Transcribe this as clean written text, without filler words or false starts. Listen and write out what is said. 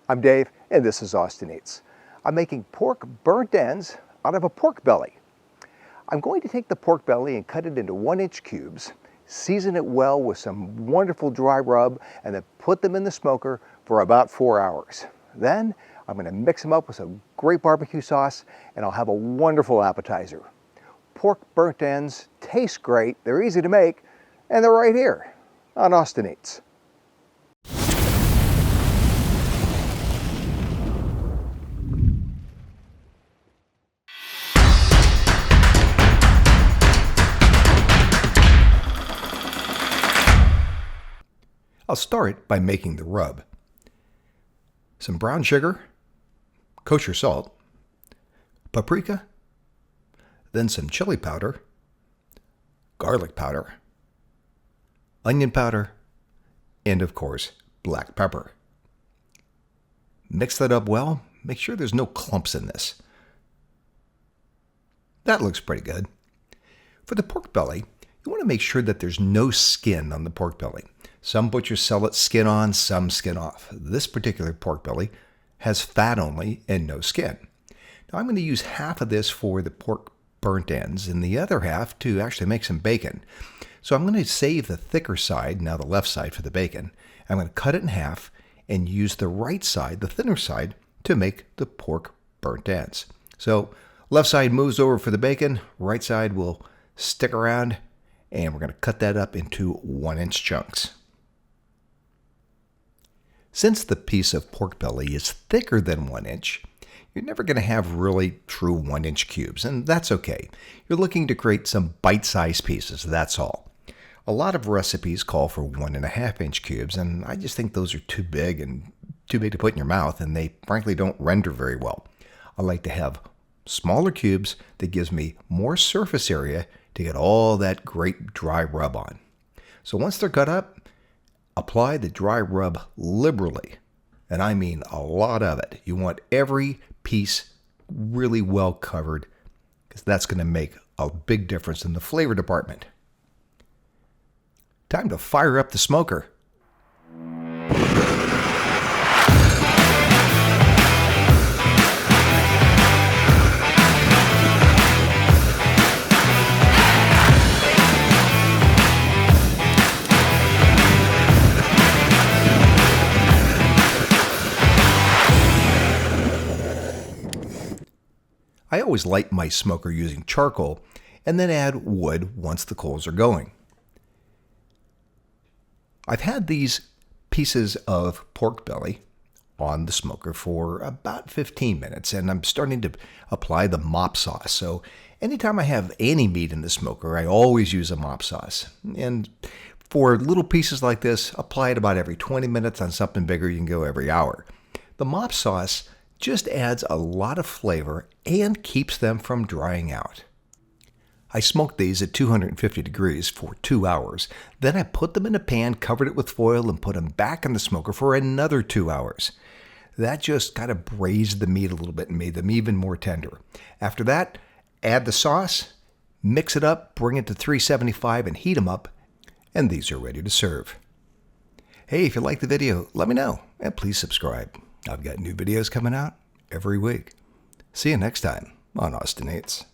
I'm Dave, and this is Austin Eats. I'm making pork burnt ends out of a pork belly. I'm going to take the pork belly and cut it into 1-inch cubes, season it well with some wonderful dry rub, and then put them in the smoker for about 4 hours. Then I'm going to mix them up with some great barbecue sauce, and I'll have a wonderful appetizer. Pork burnt ends taste great, they're easy to make, and they're right here on Austin Eats. I'll start by making the rub. Some brown sugar, kosher salt, paprika, then some chili powder, garlic powder, onion powder, and of course, black pepper. Mix that up well. Make sure there's no clumps in this. That looks pretty good. For the pork belly, you want to make sure that there's no skin on the pork belly. Some butchers sell it skin on, some skin off. This particular pork belly has fat only and no skin. Now I'm going to use half of this for the pork burnt ends and the other half to actually make some bacon. So I'm going to save the thicker side, now the left side, for the bacon. I'm going to cut it in half and use the right side, the thinner side, to make the pork burnt ends. So left side moves over for the bacon, right side will stick around, and we're going to cut that up into 1-inch chunks. Since the piece of pork belly is thicker than 1 inch, you're never going to have really true 1-inch cubes, and that's okay. You're looking to create some bite-sized pieces, that's all. A lot of recipes call for 1.5-inch cubes, and I just think those are too big to put in your mouth, and they frankly don't render very well. I like to have smaller cubes that gives me more surface area to get all that great dry rub on. So once they're cut up, apply the dry rub liberally, and I mean a lot of it. You want every piece really well covered, because that's going to make a big difference in the flavor department. Time to fire up the smoker. I always light my smoker using charcoal and then add wood once the coals are going. I've had these pieces of pork belly on the smoker for about 15 minutes, and I'm starting to apply the mop sauce. So anytime I have any meat in the smoker, I always use a mop sauce. And for little pieces like this, apply it about every 20 minutes. On something bigger, you can go every hour. The mop sauce just adds a lot of flavor and keeps them from drying out. I smoked these at 250 degrees for 2 hours. Then I put them in a pan, covered it with foil, and put them back in the smoker for another 2 hours. That just kind of braised the meat a little bit and made them even more tender. After that, add the sauce, mix it up, bring it to 375 and heat them up, and these are ready to serve. Hey, if you like the video, let me know, and please subscribe. I've got new videos coming out every week. See you next time on Austin Eats.